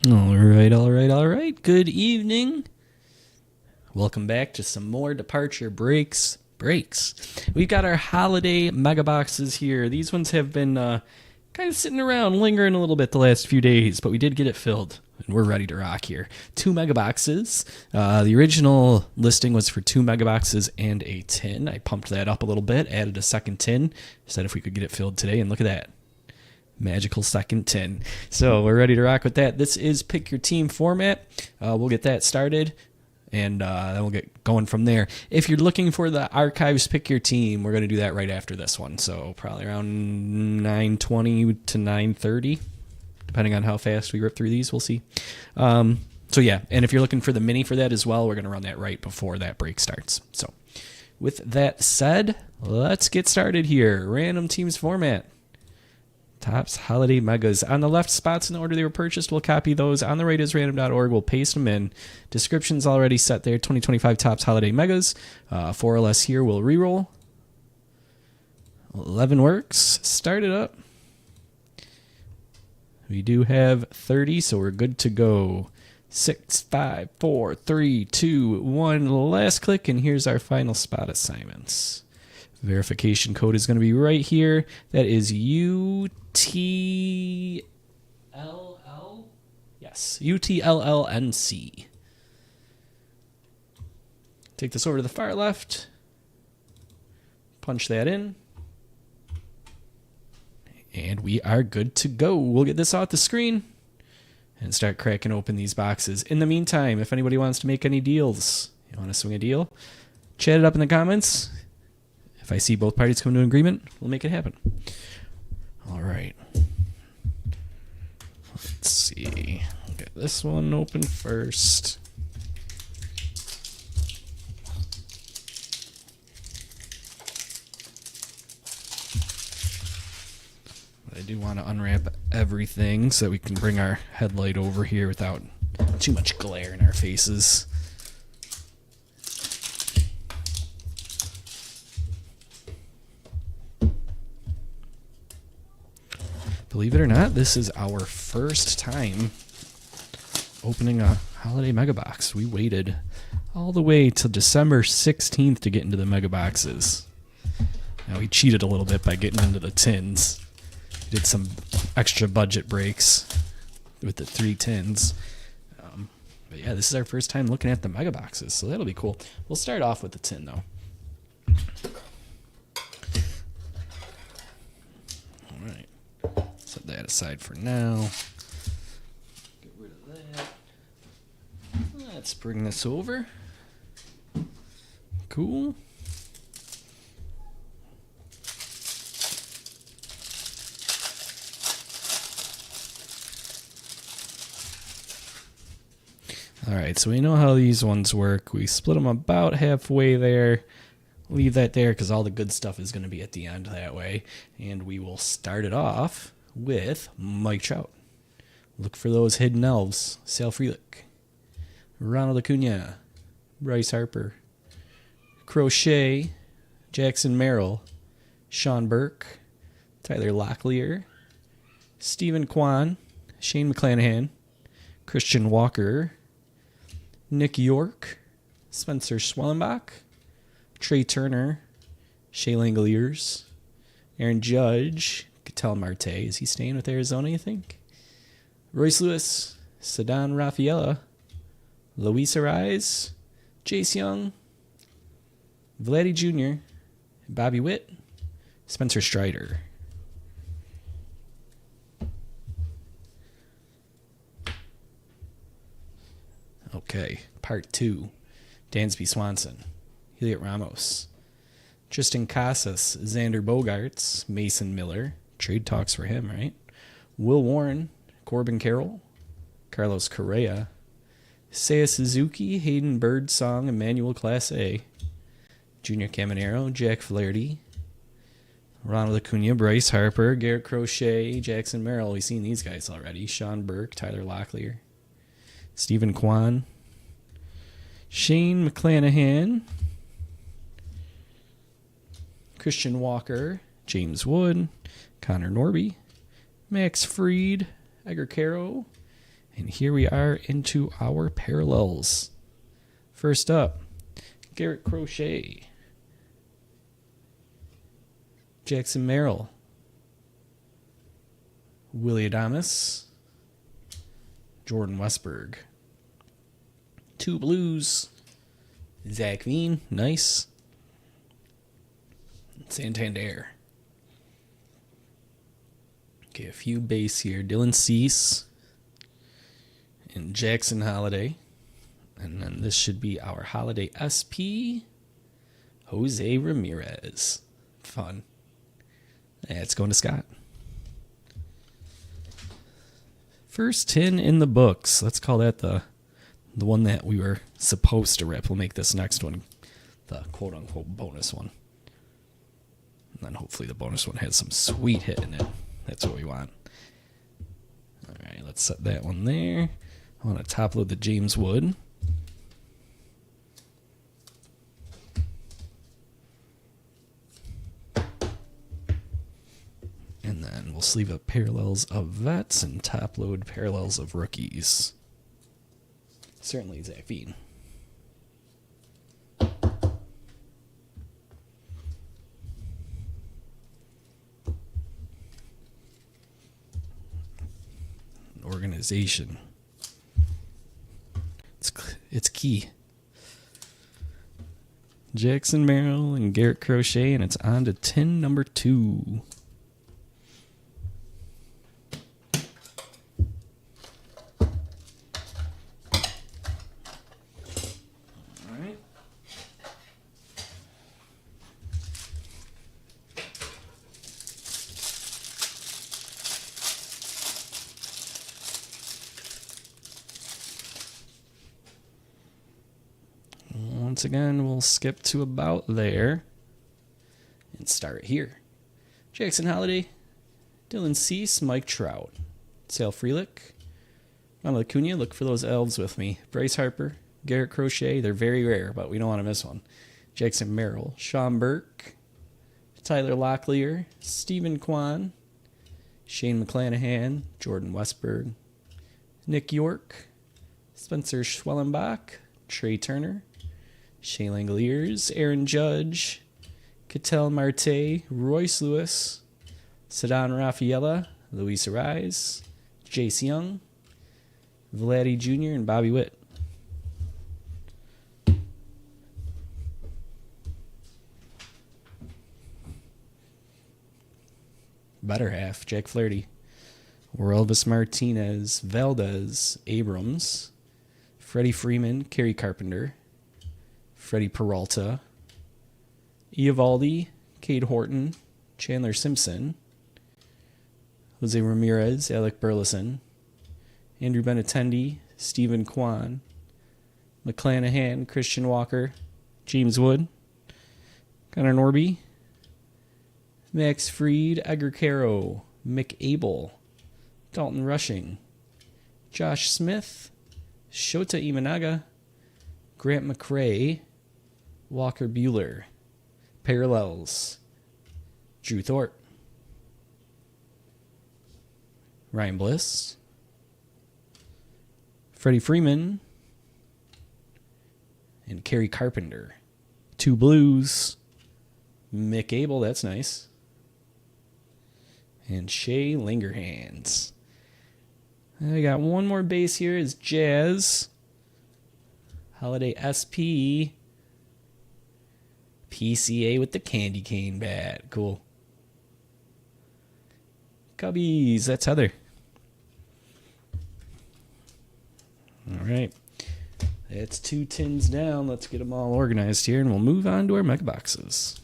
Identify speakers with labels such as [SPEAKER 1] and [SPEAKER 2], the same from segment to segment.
[SPEAKER 1] All right. Good evening. Welcome back to some more Departure Breaks. We've got our holiday mega boxes here. These ones have been kind of sitting around, lingering a little bit the last few days, but we did get it filled, and we're ready to rock here. 2 mega boxes. The original listing was for 2 mega boxes and a tin. I pumped that up a little bit, added a second tin, said if we could get it filled today, and look at that. Magical second tin. So we're ready to rock with that. This is Pick Your Team format. We'll get that started, and then we'll get going from there. If you're looking for the Archives Pick Your Team, we're going to do that right after this one. So probably around 9:20 to 9:30, depending on how fast we rip through these. We'll see. So yeah, and if you're looking for the mini for that as well, we're going to run that right before that break starts. So with that said, let's get started here. Random teams format. Topps Holiday Megas. On the left, spots in the order they were purchased. We'll copy those. On the right is random.org. We'll paste them in. Description's already set there. 2025 Topps Holiday Megas. 4 or less here. We'll reroll. 11 works. Start it up. We do have 30, so we're good to go. 6, 5, 4, 3, 2, 1. Last click, and here's our final spot assignments. Verification code is going to be right here. That is UTLL. Yes, UTLLNC. Take this over to the far left. Punch that in. And we are good to go. We'll get this off the screen and start cracking open these boxes. In the meantime, if anybody wants to make any deals, you want to swing a deal, chat it up in the comments. If I see both parties come to an agreement, we'll make it happen. All right. Let's see. We'll get this one open first. I do want to unwrap everything so that we can bring our headlight over here without too much glare in our faces. Believe it or not, this is our first time opening a holiday mega box. We waited all the way till December 16th to get into the mega boxes. Now we cheated a little bit by getting into the tins. We did some extra budget breaks with the 3 tins. But yeah, this is our first time looking at the mega boxes, so that'll be cool. We'll start off with the tin though. All right. Set that aside for now. Get rid of that. Let's bring this over. Cool. All right, so we know how these ones work. We split them about halfway there. Leave that there because all the good stuff is going to be at the end that way. And we will start it off with Mike Trout. Look for those hidden elves. Sal Frelick, Ronald Acuna, Bryce Harper, Crochet, Jackson Merrill, Sean Burke, Tyler Locklear, Stephen Kwan, Shane McClanahan, Christian Walker, Nick York, Spencer Schwellenbach, Trey Turner, Shea Langoliers, Aaron Judge, Ketel Marte. Is he staying with Arizona, you think? Royce Lewis, Ceddanne Rafaela, Luis Ariz, Jace Young, Vladdy Jr., Bobby Witt, Spencer Strider. Okay, part 2. Dansby Swanson, Heliot Ramos, Tristan Casas, Xander Bogaerts, Mason Miller. Trade talks for him, right? Will Warren, Corbin Carroll, Carlos Correa, Seiya Suzuki, Hayden Birdsong, Emmanuel Class A, Junior Caminero, Jack Flaherty, Ronald Acuna, Bryce Harper, Garrett Crochet, Jackson Merrill. We've seen these guys already. Sean Burke, Tyler Locklear, Stephen Kwan, Shane McClanahan, Christian Walker, James Wood, Connor Norby, Max Fried, Edgar Caro, And here we are into our parallels. First up, Garrett Crochet, Jackson Merrill, Willie Adames, Jordan Westberg. Two blues, Zach Veen, nice. Santander. Okay, a few base here. Dylan Cease and Jackson Holiday. And then this should be our Holiday SP, Jose Ramirez. Fun. Yeah, it's going to Scott. First 10 in the books. Let's call that the one that we were supposed to rip. We'll make this next one the quote-unquote bonus one. And then hopefully the bonus one has some sweet hit in it. That's what we want. All right, let's set that one there. I want to top load the James Wood. And then we'll sleeve up parallels of vets and top load parallels of rookies. Certainly Zach Veen. Organization. It's key. Jackson Merrill and Garrett Crochet, and it's on to 10 number 2. Once again, we'll skip to about there and start here. Jackson Holiday, Dylan Cease, Mike Trout, Sal Frelick, Ronald Acuna, look for those elves with me. Bryce Harper, Garrett Crochet, they're very rare, but we don't want to miss one. Jackson Merrill, Sean Burke, Tyler Locklear, Stephen Kwan, Shane McClanahan, Jordan Westberg, Nick York, Spencer Schwellenbach, Trey Turner, Shane Langoliers, Aaron Judge, Ketel Marte, Royce Lewis, Ceddanne Rafaela, Luis Arise, Jace Young, Vladdy Jr., and Bobby Witt. Better half, Jack Flaherty, Orelvis Martinez, Valdez, Abrams, Freddie Freeman, Kerry Carpenter, Freddie Peralta, Eovaldi, Cade Horton, Chandler Simpson, Jose Ramirez, Alec Burleson, Andrew Benintendi, Stephen Kwan, McClanahan, Christian Walker, James Wood, Connor Norby, Max Fried, Edgar Caro, Mick Abel, Dalton Rushing, Josh Smith, Shota Imanaga, Grant McRae, Walker Buehler. Parallels, Drew Thorpe, Ryan Bliss, Freddie Freeman, and Kerry Carpenter. Two blues, Mick Abel, that's nice, and Shea Lingerhands. I got one more base here is Jazz, Holiday SP, PCA with the candy cane bat. Cool. Cubbies, that's Heather. All right. That's 2 tins down. Let's get them all organized here, and we'll move on to our mega boxes.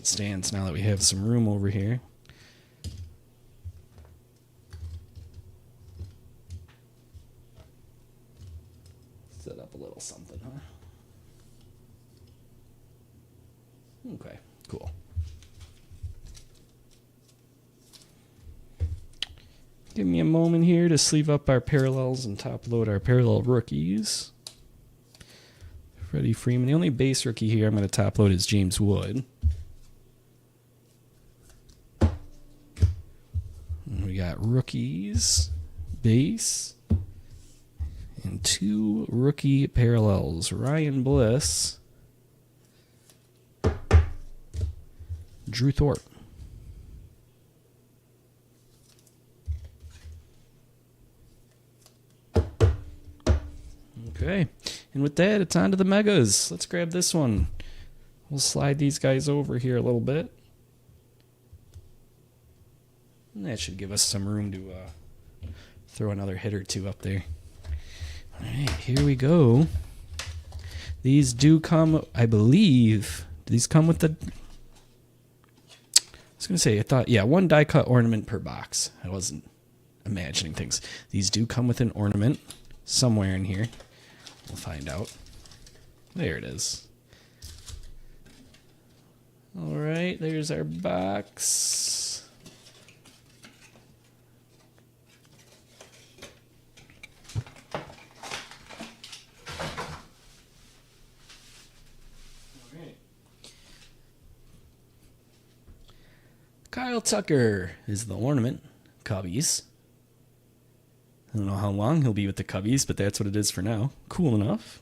[SPEAKER 1] Stands now that we have some room over here. Set up a little something, huh? Okay, cool. Give me a moment here to sleeve up our parallels and top load our parallel rookies. Freddie Freeman. The only base rookie here I'm going to top load is James Wood. And we got rookies, base, and 2 rookie parallels. Ryan Bliss, Drew Thorpe. Okay, and with that, it's on to the Megas. Let's grab this one. We'll slide these guys over here a little bit. And that should give us some room to throw another hit or two up there. All right, here we go. These do come, I believe, do these come with the... I was going to say, I thought, yeah, 1 die cut ornament per box. I wasn't imagining things. These do come with an ornament somewhere in here. We'll find out. There it is. All right, there's our box. All right. Kyle Tucker is the ornament. Cubbies. I don't know how long he'll be with the Cubbies, but that's what it is for now. Cool enough.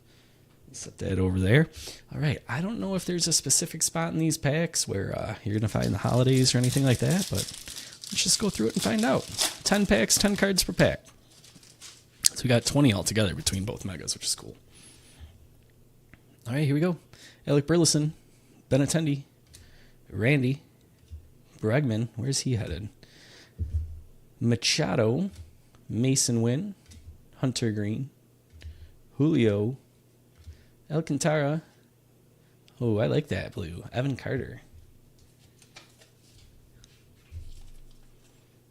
[SPEAKER 1] Set that over there. All right. I don't know if there's a specific spot in these packs where you're going to find the holidays or anything like that, but let's just go through it and find out. 10 packs, 10 cards per pack. So we got 20 altogether between both Megas, which is cool. All right, here we go. Alec Burleson, Benintendi, Randy, Bregman. Where's he headed? Machado, Mason Wynn, Hunter Green, Julio, Alcantara. Oh, I like that blue. Evan Carter.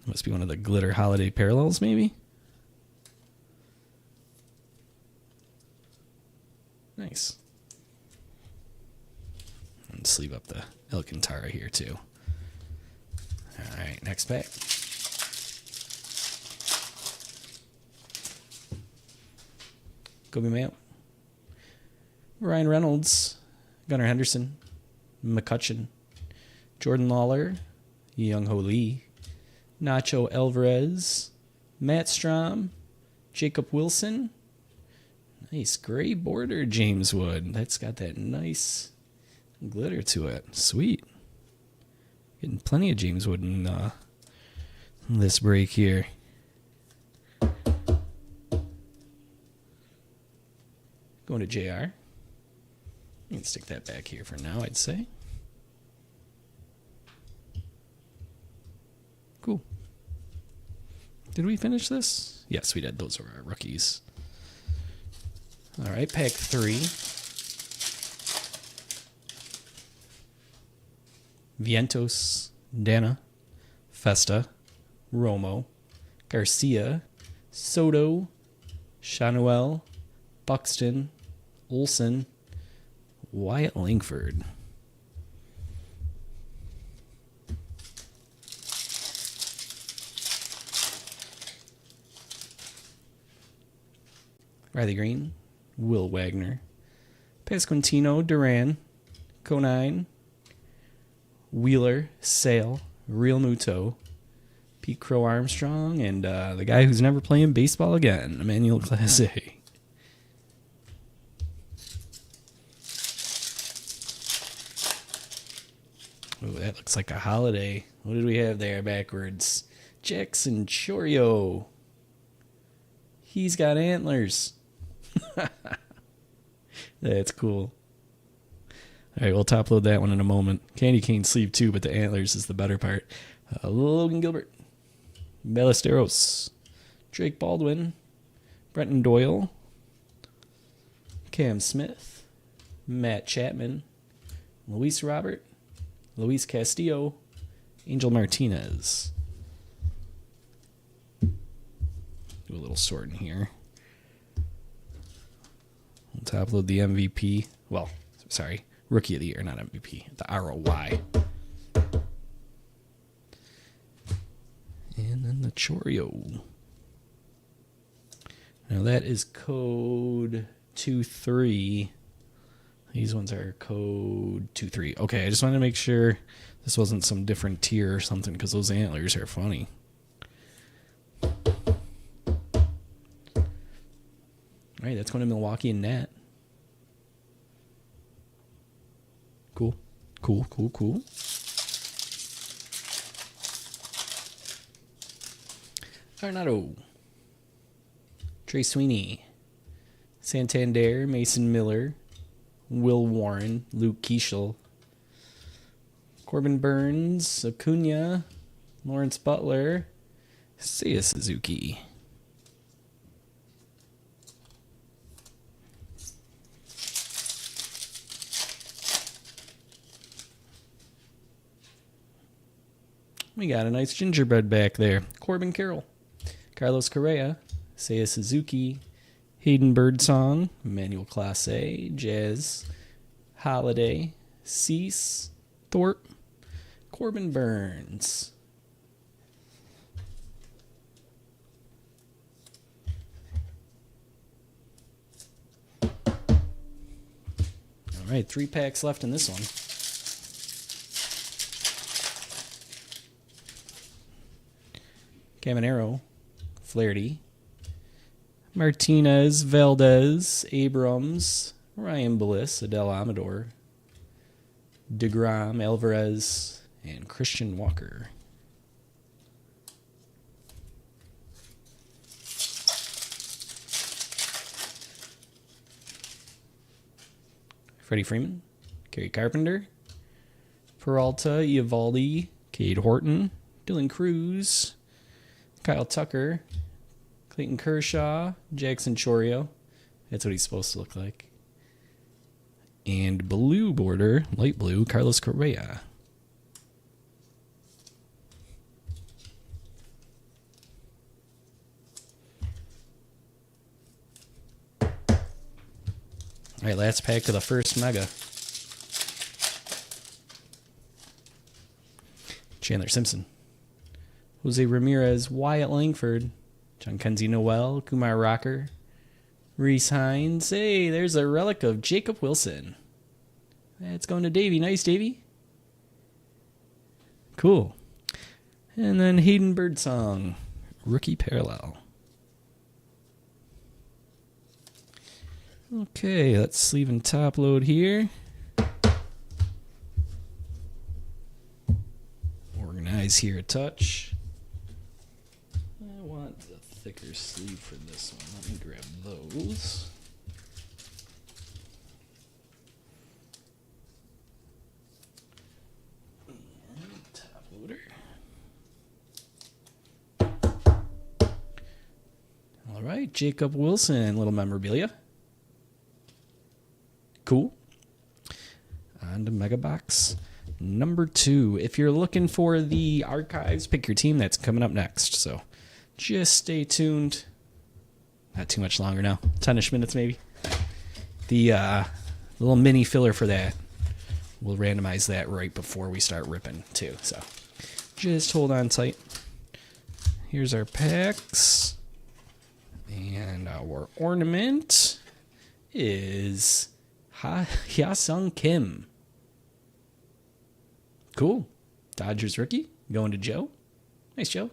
[SPEAKER 1] Must be one of the glitter holiday parallels, maybe? Nice. And sleeve up the Alcantara here, too. All right, next pack. Kobe Mayo, Ryan Reynolds, Gunnar Henderson, McCutcheon, Jordan Lawler, Young-Ho Lee, Nacho Alvarez, Matt Strom, Jacob Wilson. Nice gray border James Wood. That's got that nice glitter to it. Sweet. Getting plenty of James Wood in this break here. Going to JR. You can stick that back here for now, I'd say. Cool. Did we finish this? Yes, we did. Those were our rookies. All right, pack 3. Vientos, Dana, Festa, Romo, Garcia, Soto, Chanuel, Buxton, Olsen, Wyatt Langford. Riley Green, Will Wagner, Pasquantino, Duran, Conine, Wheeler, Sale, Real Muto, Pete Crow Armstrong, and the guy who's never playing baseball again, Emmanuel Clase. Oh, that looks like a holiday. What did we have there backwards? Jackson Chorio. He's got antlers. That's cool. All right, we'll top load that one in a moment. Candy cane sleeve too, but the antlers is the better part. Logan Gilbert. Ballesteros. Drake Baldwin. Brenton Doyle. Cam Smith. Matt Chapman. Luis Robert. Luis Castillo, Angel Martinez. Do a little sorting here. We'll top load the MVP. Well, sorry, Rookie of the Year, not MVP. The ROY. And then the Chorio. Now that is code 23. These ones are code 23. Okay, I just wanted to make sure this wasn't some different tier or something because those antlers are funny. All right, that's going to Milwaukee and Nat. Cool. Cool, cool, cool. Arenado. Trey Sweeney. Santander, Mason Miller, Will Warren, Luke Keeschel, Corbin Burns, Acuna, Lawrence Butler, Seiya Suzuki. We got a nice gingerbread back there. Corbin Carroll, Carlos Correa, Seiya Suzuki, Hayden Birdsong, Emmanuel Clase, Jazz, Holiday, Cease, Thorpe, Corbin Burns. All right, 3 packs left in this one. Caminero, Flaherty, Martinez, Valdez, Abrams, Ryan Bliss, Adele Amador, DeGrom, Alvarez, and Christian Walker. Freddie Freeman, Kerry Carpenter, Peralta, Eovaldi, Cade Horton, Dylan Cruz, Kyle Tucker, Clayton Kershaw, Jackson Chorio. That's what he's supposed to look like. And blue border, light blue, Carlos Correa. All right, last pack of the first mega. Chandler Simpson, Jose Ramirez, Wyatt Langford, John Kenzie Noel, Kumar Rocker, Reese Hines. Hey, there's a relic of Jacob Wilson. That's going to Davey. Nice, Davey. Cool. And then Hayden Birdsong, rookie parallel. Okay, let's sleeve and top load here. Organize here a touch. I want the thicker sleeve for this one. Let me grab those. And top loader. All right, Jacob Wilson, little memorabilia. Cool. On to Mega Box number 2. If you're looking for the archives, pick your team. That's coming up next. So just stay tuned. Not too much longer now. 10-ish minutes maybe. The little mini filler for that. We'll randomize that right before we start ripping too. So just hold on tight. Here's our packs. And our ornament is Hyasung Kim. Cool. Dodgers rookie. Going to Joe. Nice, Joe.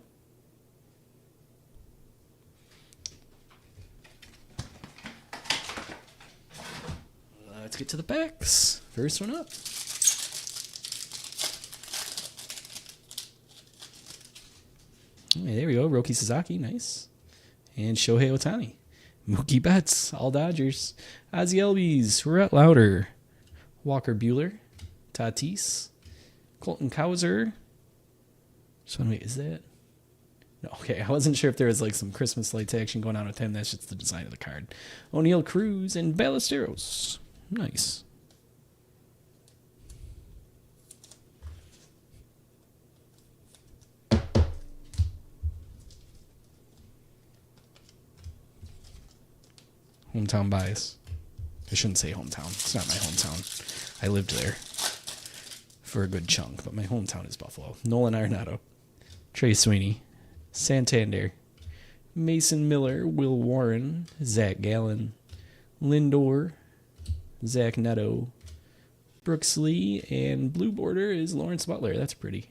[SPEAKER 1] Let's get to the packs. First one up. Hey, there we go. Roki Sasaki. Nice. And Shohei Ohtani. Mookie Betts. All Dodgers. Ozzie Albies. Rhett Lauder. Walker Buehler. Tatis. Colton Cowser. So wait, is that? No, okay, I wasn't sure if there was like some Christmas lights action going on with him. That's just the design of the card. O'Neal Cruz and Ballesteros. Nice. Hometown bias. I shouldn't say hometown. It's not my hometown. I lived there for a good chunk, but my hometown is Buffalo. Nolan Arenado, Trey Sweeney, Santander, Mason Miller, Will Warren, Zach Gallen, Lindor, Zach Neto, Brooks Lee, and blue border is Lawrence Butler. That's pretty.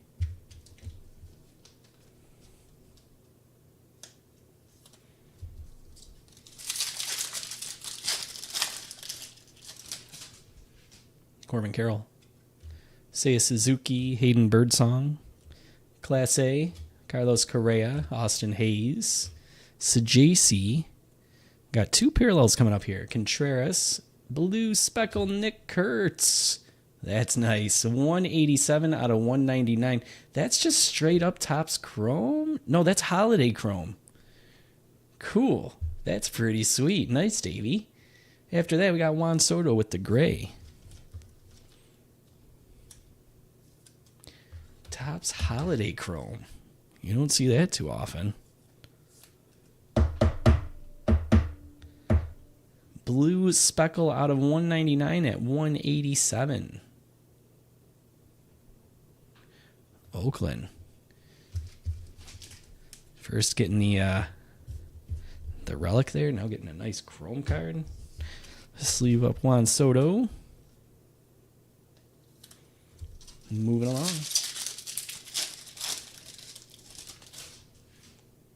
[SPEAKER 1] Corbin Carroll. Seiya Suzuki, Hayden Birdsong. Class A, Carlos Correa, Austin Hayes. Sajaci. Got two parallels coming up here. Contreras, blue speckle Nick Kurtz. That's nice. 187 out of 199. That's just straight up Topps Chrome? No, that's Holiday Chrome. Cool. That's pretty sweet. Nice, Davey. After that, we got Juan Soto with the gray. Topps Holiday Chrome. You don't see that too often. Blue speckle out of 199 at 187. Oakland. First getting the relic there. Now getting a nice chrome card. Sleeve up Juan Soto. Moving along.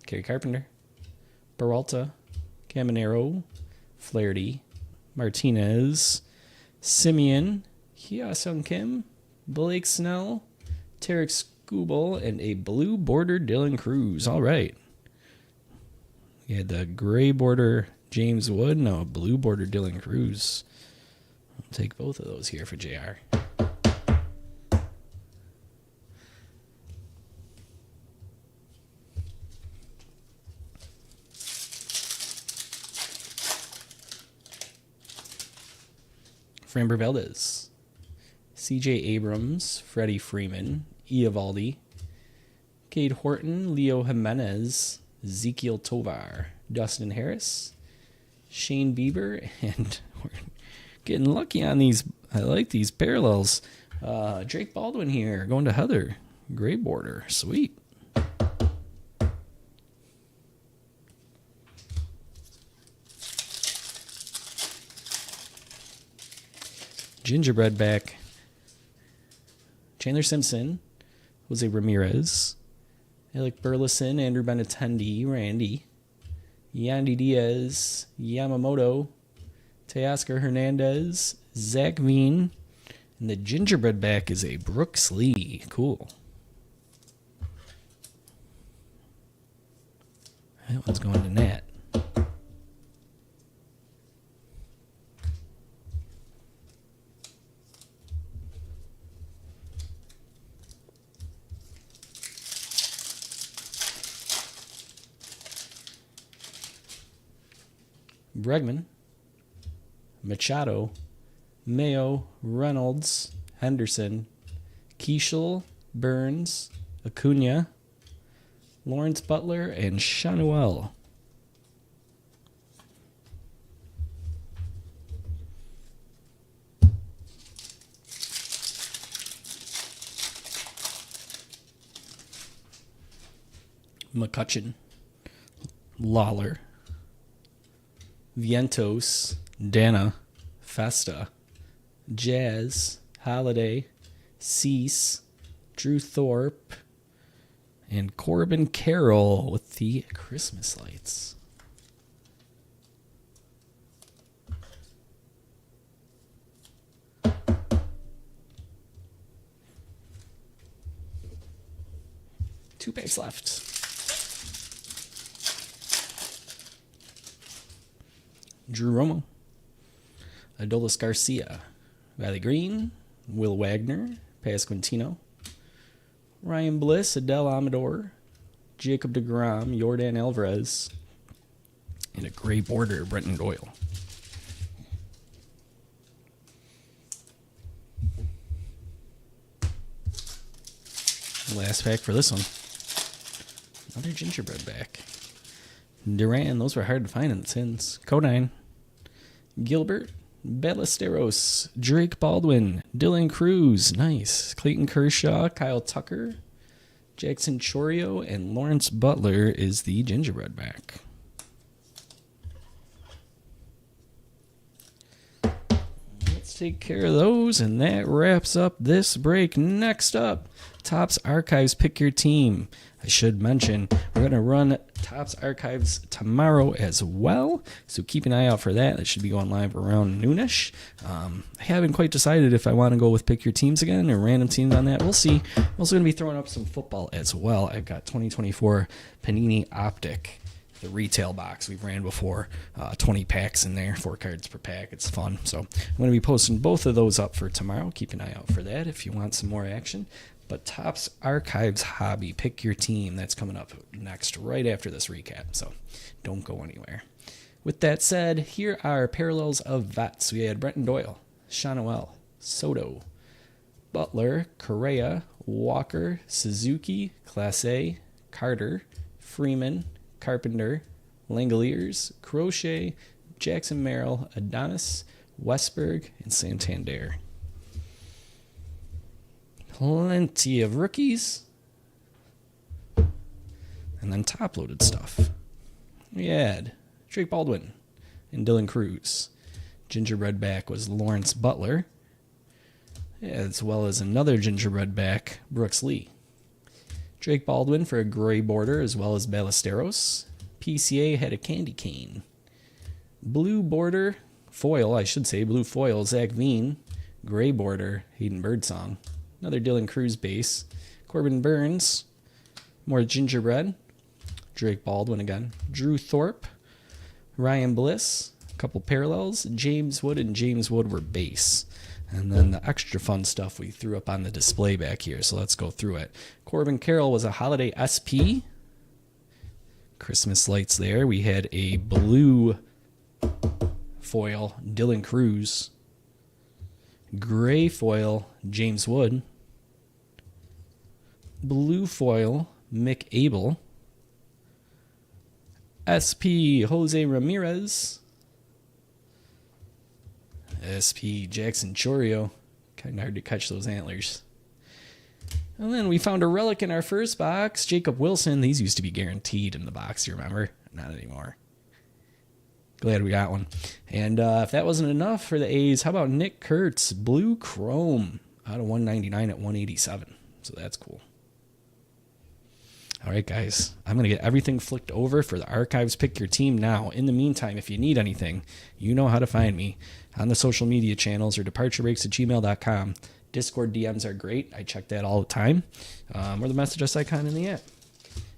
[SPEAKER 1] Kerry Carpenter. Peralta. Caminero. Flaherty. Martinez. Simeon. Hye-Sung Kim. Blake Snell. Tarek Skubal. And a blue border Dylan Cruz. All right. We had the gray border James Wood. No, a blue border Dylan Cruz. I'll take both of those here for JR. Framber Valdez, C.J. Abrams, Freddie Freeman, Eovaldi, Cade Horton, Leo Jimenez, Ezekiel Tovar, Dustin Harris, Shane Bieber, and we're getting lucky on these. I like these parallels. Drake Baldwin here, going to Heather. Gray border, sweet. Gingerbread back. Chandler Simpson, Jose Ramirez, Alec Burleson, Andrew Benintendi, Randy, Yandy Diaz, Yamamoto, Teoscar Hernandez, Zach Veen, and the gingerbread back is a Brooks Lee. Cool. That one's going to Nat. Bregman, Machado, Mayo, Reynolds, Henderson, Keishel, Burns, Acuna, Lawrence Butler, and Shanuel. McCutcheon, Lawler, Vientos, Dana, Festa, Jazz, Holiday, Cease, Drew Thorpe, and Corbin Carroll with the Christmas lights. Two packs left. Drew Romo, Adolis Garcia, Valley Green, Will Wagner, Pasquantino, Ryan Bliss, Adele Amador, Jacob deGrom, Yordan Alvarez, and a gray border, Brenton Doyle. Last pack for this one. Another gingerbread back. Duran, those were hard to find in the tins. Codine. Gilbert, Ballesteros, Drake Baldwin, Dylan Cruz, nice. Clayton Kershaw, Kyle Tucker, Jackson Chorio, and Lawrence Butler is the gingerbread back. Let's take care of those, and that wraps up this break. Next up, Topps Archives Pick Your Team. I should mention we're going to run Topps Archives tomorrow as well, so keep an eye out for that. That should be going live around noonish. I haven't quite decided if I want to go with Pick Your Teams again or random teams on that. We'll see. I'm also going to be throwing up some football as well. I've got 2024 Panini Optic, the retail box we've ran before, 20 packs in there, 4 cards per pack. It's fun. So I'm going to be posting both of those up for tomorrow. Keep an eye out for that if you want some more action. But Topps Archives Hobby, Pick Your Team, that's coming up next, right after this recap. So don't go anywhere. With that said, here are parallels of vets. We had Brenton Doyle, Shanoel, Soto, Butler, Correa, Walker, Suzuki, Clase, Carter, Freeman, Carpenter, Langoliers, Crochet, Jackson Merrill, Adonis, Westberg, and Santander. Plenty of rookies. And then top-loaded stuff. We had Drake Baldwin and Dylan Cruz. Gingerbread back was Lawrence Butler, as well as another gingerbread back, Brooks Lee. Drake Baldwin for a gray border, as well as Ballesteros. PCA had a candy cane. Blue border, foil, I should say, blue foil, Zach Veen. Gray border, Hayden Birdsong. Another Dylan Cruz base. Corbin Burns, more gingerbread. Drake Baldwin again. Drew Thorpe, Ryan Bliss, a couple parallels. James Wood and James Wood were base. And then the extra fun stuff we threw up on the display back here, so let's go through it. Corbin Carroll was a holiday SP. Christmas lights there. We had a blue foil, Dylan Cruz. Gray foil, James Wood. Blue foil, Mick Abel. SP, Jose Ramirez. SP, Jackson Chorio. Kind of hard to catch those antlers. And then we found a relic in our first box. Jacob Wilson. These used to be guaranteed in the box, you remember? Not anymore. Glad we got one. And if that wasn't enough for the A's, how about Nick Kurtz? Blue Chrome out of 199 at 187. So that's cool. All right, guys. I'm going to get everything flicked over for the Archives Pick Your Team now. In the meantime, if you need anything, you know how to find me on the social media channels or departurebreaks@gmail.com. Discord DMs are great. I check that all the time. Or the message us icon in the app.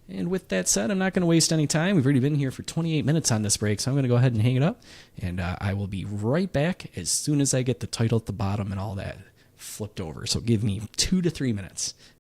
[SPEAKER 1] And with that said, I'm not going to waste any time. We've already been here for 28 minutes on this break, so I'm going to go ahead and hang it up. And I will be right back as soon as I get the title at the bottom and all that flipped over. So give me 2 to 3 minutes.